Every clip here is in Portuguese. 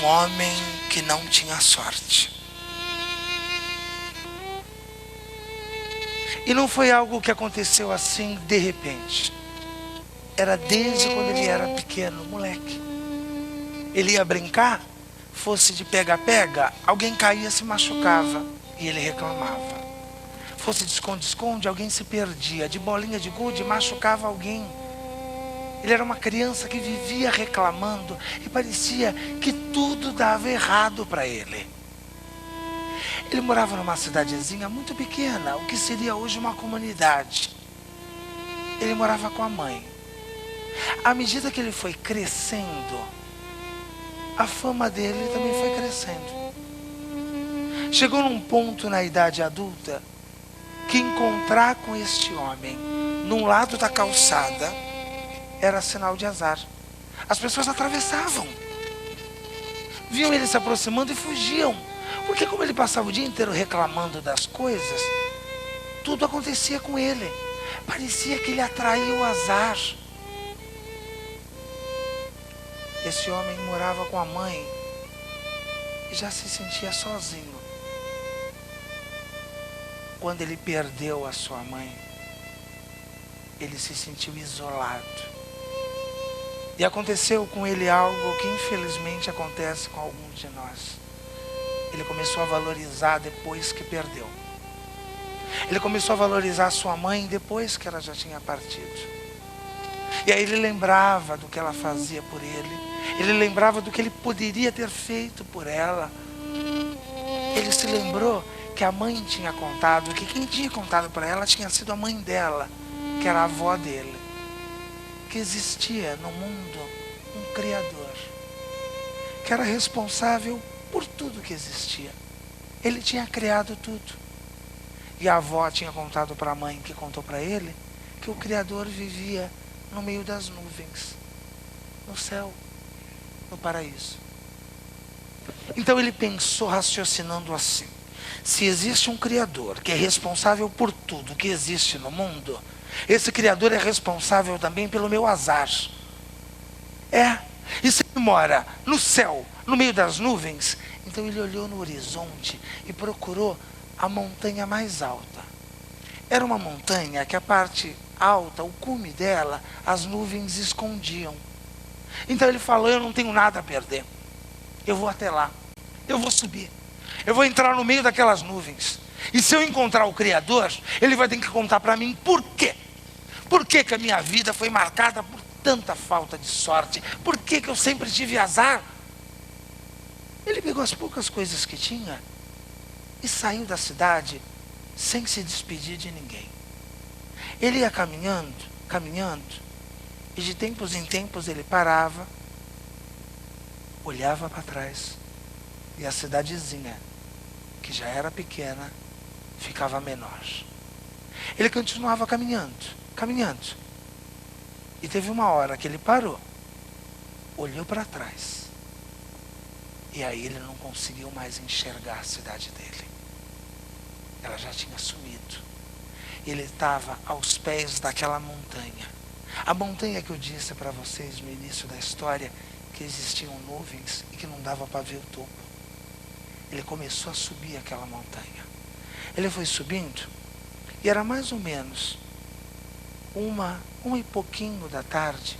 um homem que não tinha sorte. E não foi algo que aconteceu assim de repente. Era desde quando ele era pequeno, moleque. Ele ia brincar, fosse de pega-pega, alguém caía, se machucava e ele reclamava. Fosse de esconde-esconde, alguém se perdia. De bolinha de gude, machucava alguém. Ele era uma criança que vivia reclamando e parecia que tudo dava errado para ele. Ele morava numa cidadezinha muito pequena, o que seria hoje uma comunidade. Ele morava com a mãe. À medida que ele foi crescendo, a fama dele também foi crescendo. Chegou num ponto na idade adulta que encontrar com este homem num lado da calçada era sinal de azar. As pessoas atravessavam, viam ele se aproximando e fugiam, porque como ele passava o dia inteiro reclamando das coisas, tudo acontecia com ele. Parecia que ele atraía o azar. Esse homem morava com a mãe e já se sentia sozinho. Quando ele perdeu a sua mãe, ele se sentiu isolado. E aconteceu com ele algo que infelizmente acontece com alguns de nós. Ele começou a valorizar depois que perdeu. Ele começou a valorizar a sua mãe depois que ela já tinha partido. E aí ele lembrava do que ela fazia por ele. Ele lembrava do que ele poderia ter feito por ela. Ele se lembrou que a mãe tinha contado, que quem tinha contado para ela tinha sido a mãe dela, que era a avó dele. Que existia no mundo um Criador, que era responsável por tudo que existia. Ele tinha criado tudo. E a avó tinha contado para a mãe, que contou para ele, que o Criador vivia no meio das nuvens, no céu, no paraíso. Então ele pensou, raciocinando assim: se existe um Criador que é responsável por tudo que existe no mundo, esse Criador é responsável também pelo meu azar. E se ele mora no céu, no meio das nuvens, então ele olhou no horizonte e procurou a montanha mais alta. Era uma montanha que a parte alta, o cume dela, as nuvens escondiam. Então ele falou: eu não tenho nada a perder. Eu vou até lá. Eu vou subir. Eu vou entrar no meio daquelas nuvens. E se eu encontrar o Criador, ele vai ter que contar para mim por quê. Por que que a minha vida foi marcada por tanta falta de sorte? Por que que eu sempre tive azar? Ele pegou as poucas coisas que tinha e saiu da cidade sem se despedir de ninguém. Ele ia caminhando, e de tempos em tempos ele parava, olhava para trás, e a cidadezinha, que já era pequena, ficava menor. Ele continuava caminhando. E teve uma hora que ele parou, olhou para trás, e aí ele não conseguiu mais enxergar a cidade dele. Ela já tinha sumido. Ele estava aos pés daquela montanha. A montanha que eu disse para vocês no início da história, que existiam nuvens e que não dava para ver o topo. Ele começou a subir aquela montanha. Ele foi subindo e era mais ou menos uma e pouquinho da tarde,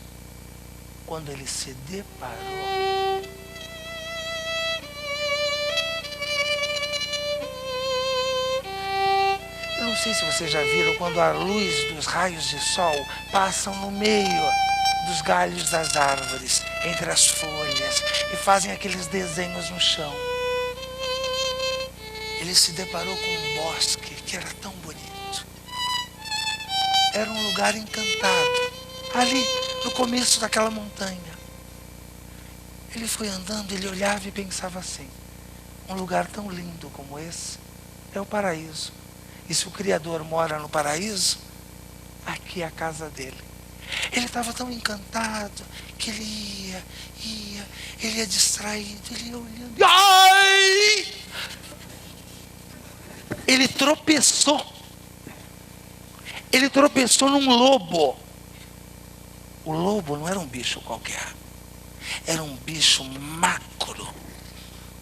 quando ele se deparou Eu não sei se vocês já viram quando a luz dos raios de sol passam no meio dos galhos das árvores, entre as folhas, e fazem aqueles desenhos no chão. Ele se deparou com um bosque que era tão bonito. Era um lugar encantado, ali no começo daquela montanha. Ele foi andando, ele olhava e pensava assim: um lugar tão lindo como esse é o paraíso. E se o Criador mora no paraíso, aqui é a casa dele. Ele estava tão encantado que ele ia distraído, ele ia olhando. Ai! Ele tropeçou num lobo. O lobo não era um bicho qualquer, era um bicho macro,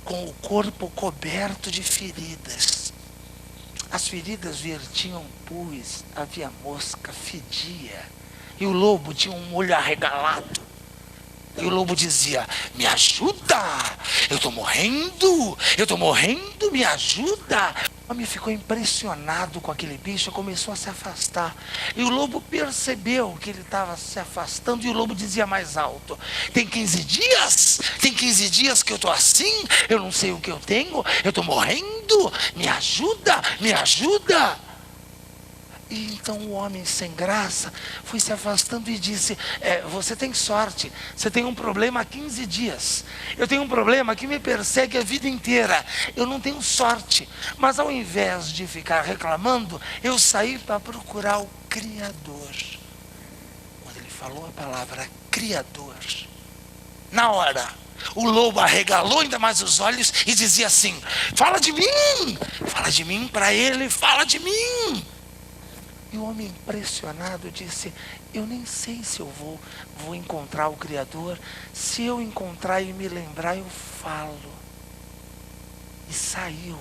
com o corpo coberto de feridas. As feridas vertiam pus, havia mosca, fedia. E o lobo tinha um olho arregalado. E o lobo dizia: me ajuda, eu estou morrendo, me ajuda. O homem ficou impressionado com aquele bicho e começou a se afastar. E o lobo percebeu que ele estava se afastando e o lobo dizia mais alto: tem 15 dias que eu estou assim, eu não sei o que eu tenho, eu estou morrendo, me ajuda, me ajuda. E então o homem sem graça foi se afastando e disse: você tem sorte, você tem um problema há 15 dias. Eu tenho um problema que me persegue a vida inteira. Eu não tenho sorte. Mas ao invés de ficar reclamando, eu saí para procurar o Criador. Quando ele falou a palavra Criador, na hora, o lobo arregalou ainda mais os olhos e dizia assim: fala de mim para ele, fala de mim. E o homem impressionado disse: eu nem sei se eu vou encontrar o Criador. Se eu encontrar e me lembrar, eu falo. E saiu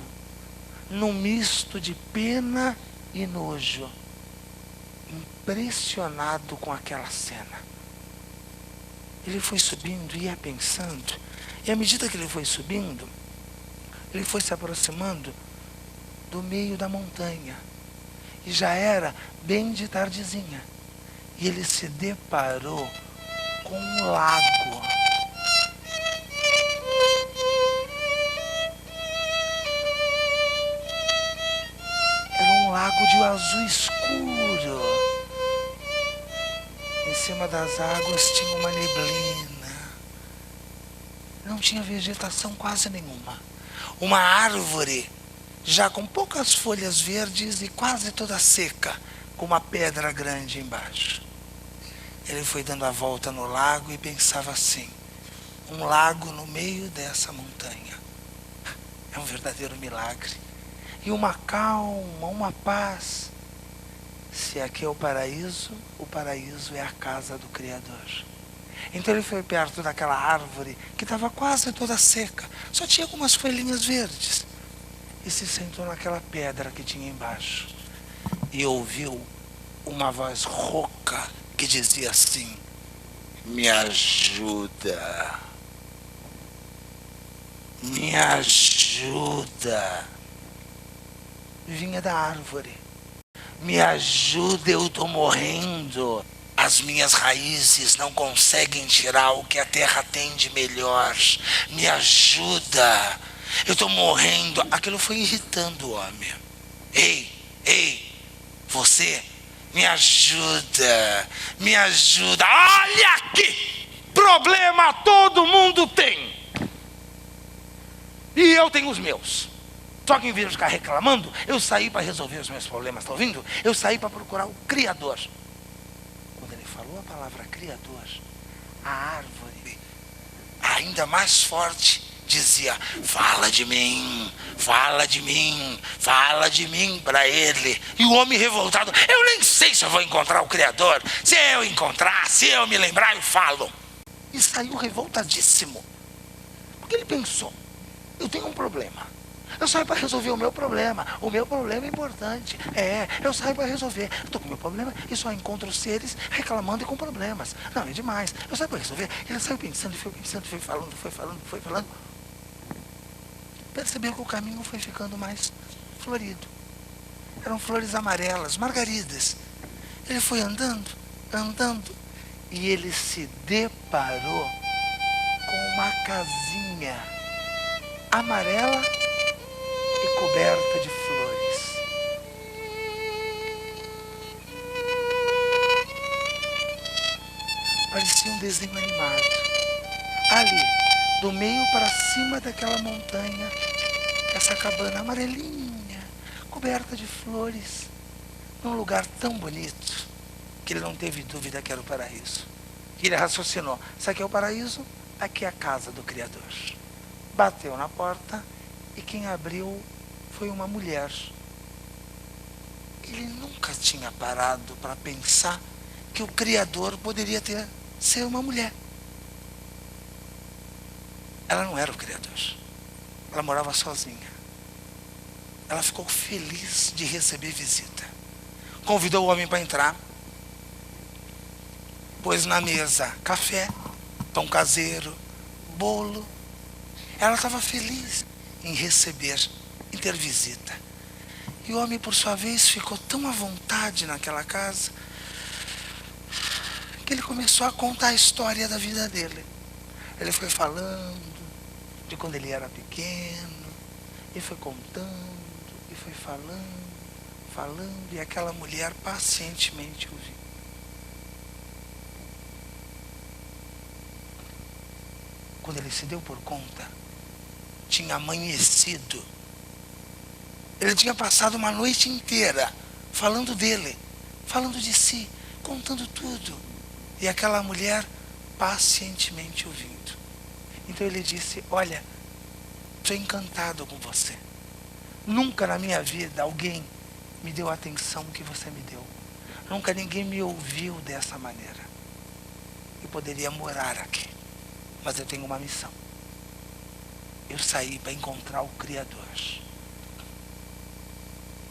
num misto de pena e nojo, impressionado com aquela cena. Ele foi subindo e ia pensando. E à medida que ele foi subindo, ele foi se aproximando do meio da montanha. E já era bem de tardezinha. E ele se deparou com um lago. Era um lago de azul escuro. Em cima das águas tinha uma neblina. Não tinha vegetação quase nenhuma. Uma árvore já com poucas folhas verdes e quase toda seca, com uma pedra grande embaixo. Ele foi dando a volta no lago e pensava assim: um lago no meio dessa montanha. É um verdadeiro milagre. E uma calma, uma paz. Se aqui é o paraíso é a casa do Criador. Então ele foi perto daquela árvore que estava quase toda seca, só tinha algumas folhinhas verdes. E se sentou naquela pedra que tinha embaixo. E ouviu uma voz rouca que dizia assim: me ajuda. Me ajuda. Vinha da árvore. Me ajuda, eu estou morrendo. As minhas raízes não conseguem tirar o que a terra tem de melhor. Me ajuda. Eu estou morrendo. Aquilo foi irritando o homem. Ei, você, me ajuda, me ajuda. Olha aqui, problema todo mundo tem. E eu tenho os meus. Só que em vez de ficar reclamando, eu saí para resolver os meus problemas, está ouvindo? Eu saí para procurar o Criador. Quando ele falou a palavra Criador, a árvore, ainda mais forte, dizia: fala de mim, fala de mim, fala de mim para ele. E o homem revoltado: eu nem sei se eu vou encontrar o Criador. Se eu encontrar, se eu me lembrar, eu falo. E saiu revoltadíssimo. Porque ele pensou: eu tenho um problema. Eu saio para resolver o meu problema. O meu problema é importante. Eu saio para resolver. Eu estou com o meu problema e só encontro seres reclamando e com problemas. Não, é demais. Eu saio para resolver. Ele saiu pensando, foi falando. Percebeu que o caminho foi ficando mais florido. Eram flores amarelas, margaridas. Ele foi andando, e ele se deparou com uma casinha amarela e coberta de flores. Parecia um desenho animado. Ali, do meio para cima daquela montanha, essa cabana amarelinha, coberta de flores, num lugar tão bonito que ele não teve dúvida que era o paraíso. E ele raciocinou: isso aqui é o paraíso, aqui é a casa do Criador. Bateu na porta e quem abriu foi uma mulher. Ele nunca tinha parado para pensar que o Criador poderia ser uma mulher. Ela não era o Criador. Ela morava sozinha. Ela ficou feliz de receber visita. Convidou o homem para entrar. Pôs na mesa café, pão caseiro, bolo. Ela estava feliz em receber, em ter visita. E o homem, por sua vez, ficou tão à vontade naquela casa que ele começou a contar a história da vida dele. Ele foi falando de quando ele era pequeno, e foi contando, e foi falando, e aquela mulher pacientemente ouviu. Quando ele se deu por conta, tinha amanhecido. Ele tinha passado uma noite inteira falando dele, falando de si, contando tudo. E aquela mulher pacientemente ouvindo. Então ele disse: olha, estou encantado com você. Nunca na minha vida alguém me deu a atenção que você me deu. Nunca ninguém me ouviu dessa maneira. Eu poderia morar aqui, mas eu tenho uma missão. Eu saí para encontrar o Criador.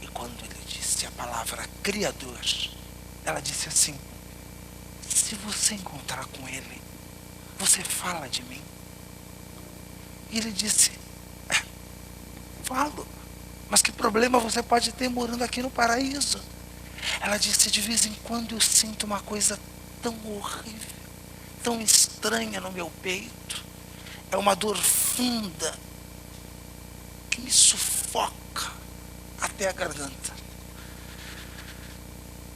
E quando ele disse a palavra Criador, ela disse assim: se você encontrar com ele, você fala de mim. E ele disse: falo, mas que problema você pode ter morando aqui no paraíso? Ela disse: de vez em quando eu sinto uma coisa tão horrível, tão estranha no meu peito. É uma dor funda que me sufoca até a garganta.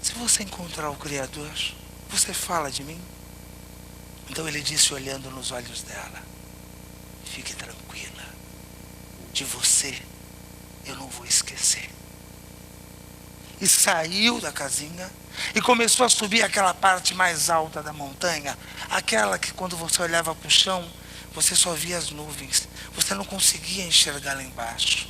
Se você encontrar o Criador, você fala de mim? Então ele disse, olhando nos olhos dela: fique tranquila, de você eu não vou esquecer. E saiu da casinha e começou a subir aquela parte mais alta da montanha, aquela que quando você olhava para o chão, você só via as nuvens, você não conseguia enxergar lá embaixo.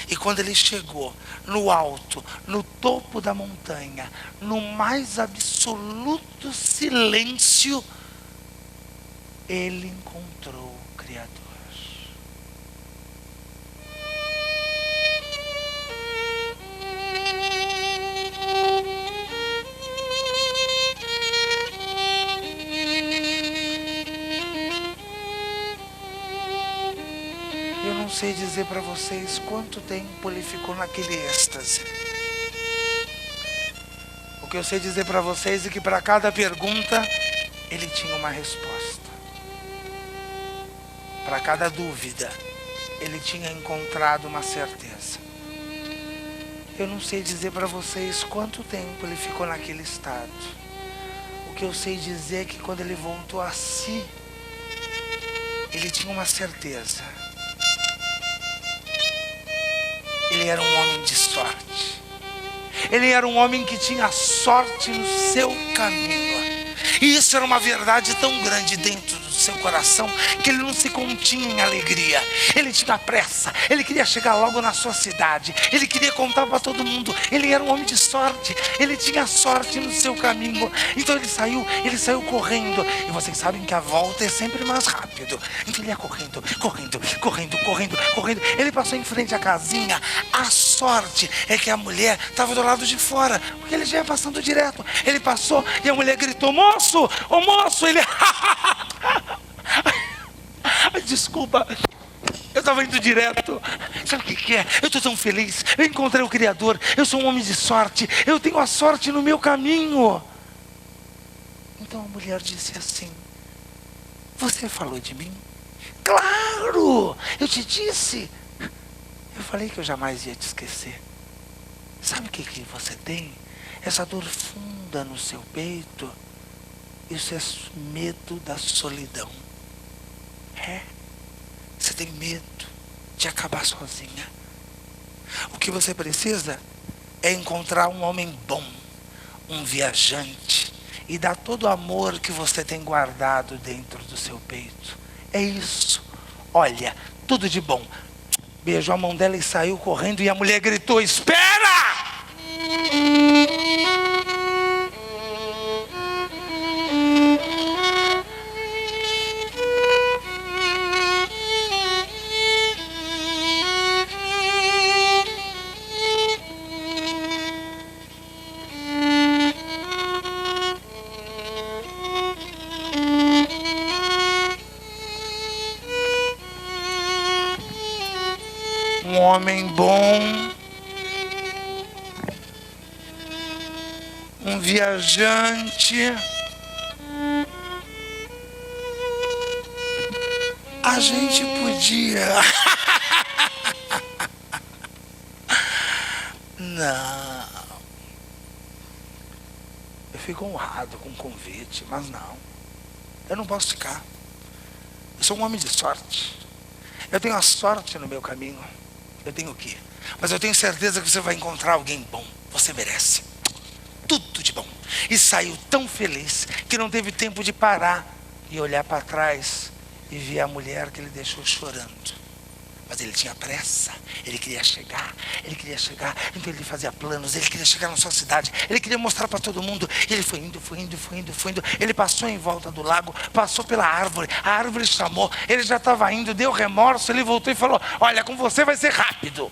E quando ele chegou no alto, no topo da montanha, no mais absoluto silêncio, ele encontrou o Criador. Eu não sei dizer para vocês quanto tempo ele ficou naquele êxtase. O que eu sei dizer para vocês é que para cada pergunta ele tinha uma resposta. Para cada dúvida ele tinha encontrado uma certeza. Eu não sei dizer para vocês quanto tempo ele ficou naquele estado. O que eu sei dizer é que quando ele voltou a si, ele tinha uma certeza. Ele era um homem de sorte. Ele era um homem que tinha sorte no seu caminho. E isso era uma verdade tão grande dentro do seu coração que ele não se continha em alegria. Ele tinha pressa, ele queria chegar logo na sua cidade, ele queria contar para todo mundo. Ele era um homem de sorte, ele tinha sorte no seu caminho. Então ele saiu correndo. E vocês sabem que a volta é sempre mais rápido. Então ele ia correndo. Ele passou em frente à casinha. A sorte é que a mulher estava do lado de fora, porque ele já ia passando direto. Ele passou e a mulher gritou: moço, ô moço, ele... Desculpa, eu estava indo direto. Sabe o que é? Eu estou tão feliz, eu encontrei o Criador, eu sou um homem de sorte, eu tenho a sorte no meu caminho. Então a mulher disse assim: você falou de mim? Claro, eu te disse. Eu falei que eu jamais ia te esquecer. Sabe o que você tem? Essa dor funda no seu peito. Isso é medo da solidão. Você tem medo de acabar sozinha. O que você precisa é encontrar um homem bom, um viajante, e dar todo o amor que você tem guardado dentro do seu peito. É isso. Olha, tudo de bom. Beijou a mão dela e saiu correndo, e a mulher gritou: espera! homem bom, um viajante. A gente podia... Não. Eu fico honrado com o convite, mas não. Eu não posso ficar. Eu sou um homem de sorte. Eu tenho a sorte no meu caminho. Eu tenho o quê? Mas eu tenho certeza que você vai encontrar alguém bom. Você merece. Tudo de bom. E saiu tão feliz que não teve tempo de parar e olhar para trás e ver a mulher que ele deixou chorando. Mas ele tinha pressa, ele queria chegar, então ele fazia planos, ele queria chegar na sua cidade, ele queria mostrar para todo mundo. Ele foi indo, ele passou em volta do lago, passou pela árvore, a árvore chamou, ele já estava indo, deu remorso, ele voltou e falou: olha, com você vai ser rápido.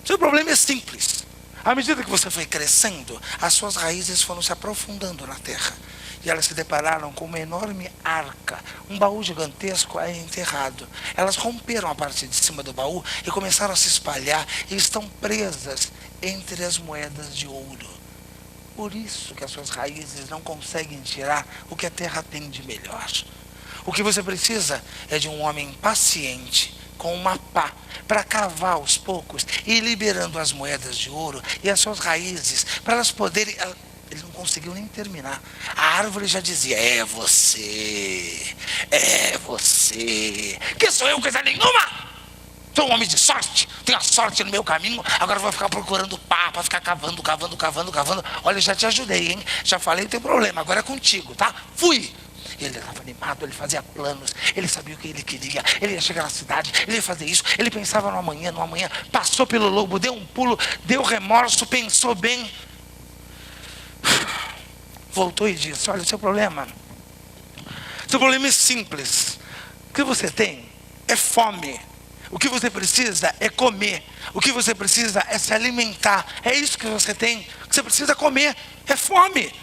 Seu problema é simples. À medida que você foi crescendo, as suas raízes foram se aprofundando na terra. E elas se depararam com uma enorme arca, um baú gigantesco aí enterrado. Elas romperam a parte de cima do baú e começaram a se espalhar e estão presas entre as moedas de ouro. Por isso que as suas raízes não conseguem tirar o que a terra tem de melhor. O que você precisa é de um homem paciente, com uma pá, para cavar aos poucos e ir liberando as moedas de ouro e as suas raízes, para elas poderem... Ele não conseguiu nem terminar. A árvore já dizia: é você, que sou eu coisa nenhuma. Sou um homem de sorte, tenho a sorte no meu caminho, agora vou ficar procurando pá, para ficar cavando. Olha, eu já te ajudei, hein? Já falei o teu problema, agora é contigo, tá? Fui. Ele estava animado, ele fazia planos, ele sabia o que ele queria, ele ia chegar na cidade, ele ia fazer isso, ele pensava no amanhã, passou pelo lobo, deu um pulo, deu remorso, pensou bem. Voltou e disse: olha, o seu problema é simples. O que você tem é fome. O que você precisa é comer. O que você precisa é se alimentar. É isso que você tem. O que você precisa comer é fome.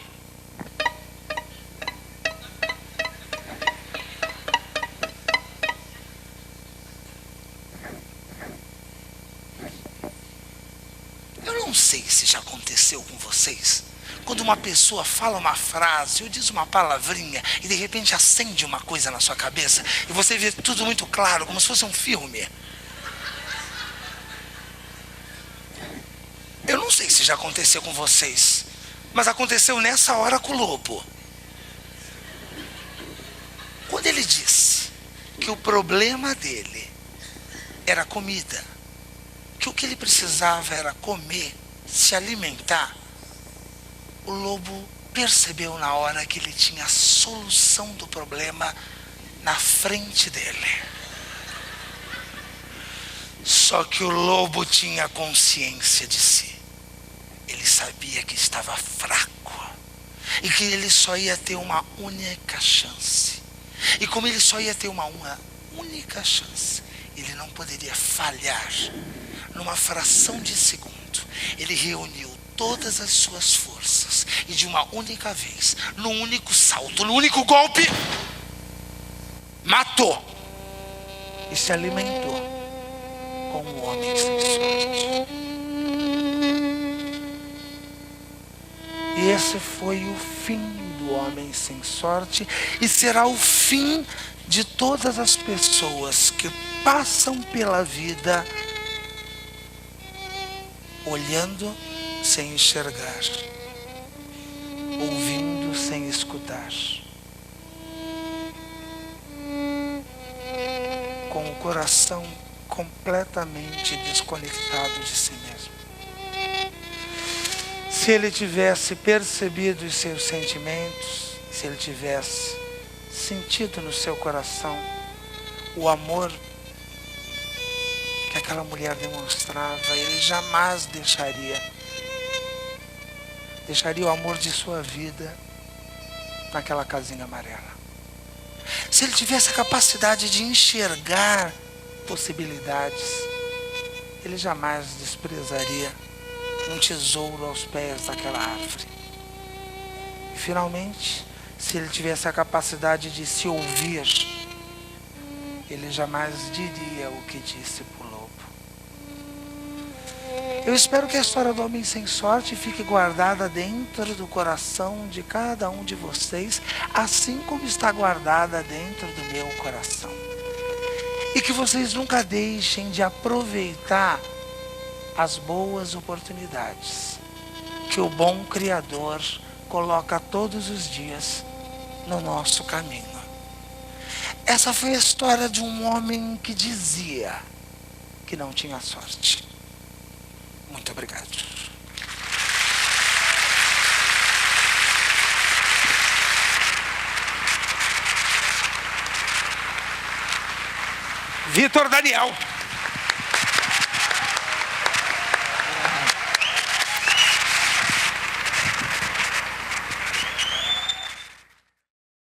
Eu não sei se já aconteceu com vocês. Quando uma pessoa fala uma frase ou diz uma palavrinha e de repente acende uma coisa na sua cabeça e você vê tudo muito claro, como se fosse um filme. Eu não sei se já aconteceu com vocês, mas aconteceu nessa hora com o lobo. Quando ele disse que o problema dele era comida, que o que ele precisava era comer, se alimentar, o lobo percebeu na hora que ele tinha a solução do problema na frente dele. Só que o lobo tinha consciência de si. Ele sabia que estava fraco e que ele só ia ter uma única chance. E como ele só ia ter uma única chance, ele não poderia falhar. Numa fração de segundo, ele reuniu todas as suas forças e de uma única vez, num único salto, num único golpe, matou e se alimentou como um homem sem sorte. E esse foi o fim do homem sem sorte e será o fim de todas as pessoas que passam pela vida olhando sem enxergar, ouvindo sem escutar, com o coração completamente desconectado de si mesmo. Se ele tivesse percebido os seus sentimentos, se ele tivesse sentido no seu coração o amor que aquela mulher demonstrava, ele jamais deixaria o amor de sua vida naquela casinha amarela. Se ele tivesse a capacidade de enxergar possibilidades, ele jamais desprezaria um tesouro aos pés daquela árvore. E finalmente, se ele tivesse a capacidade de se ouvir, ele jamais diria o que disse para o lobo. Eu espero que a história do homem sem sorte fique guardada dentro do coração de cada um de vocês, assim como está guardada dentro do meu coração. E que vocês nunca deixem de aproveitar as boas oportunidades que o bom Criador coloca todos os dias no nosso caminho. Essa foi a história de um homem que dizia que não tinha sorte. Muito obrigado. Vitor Daniel.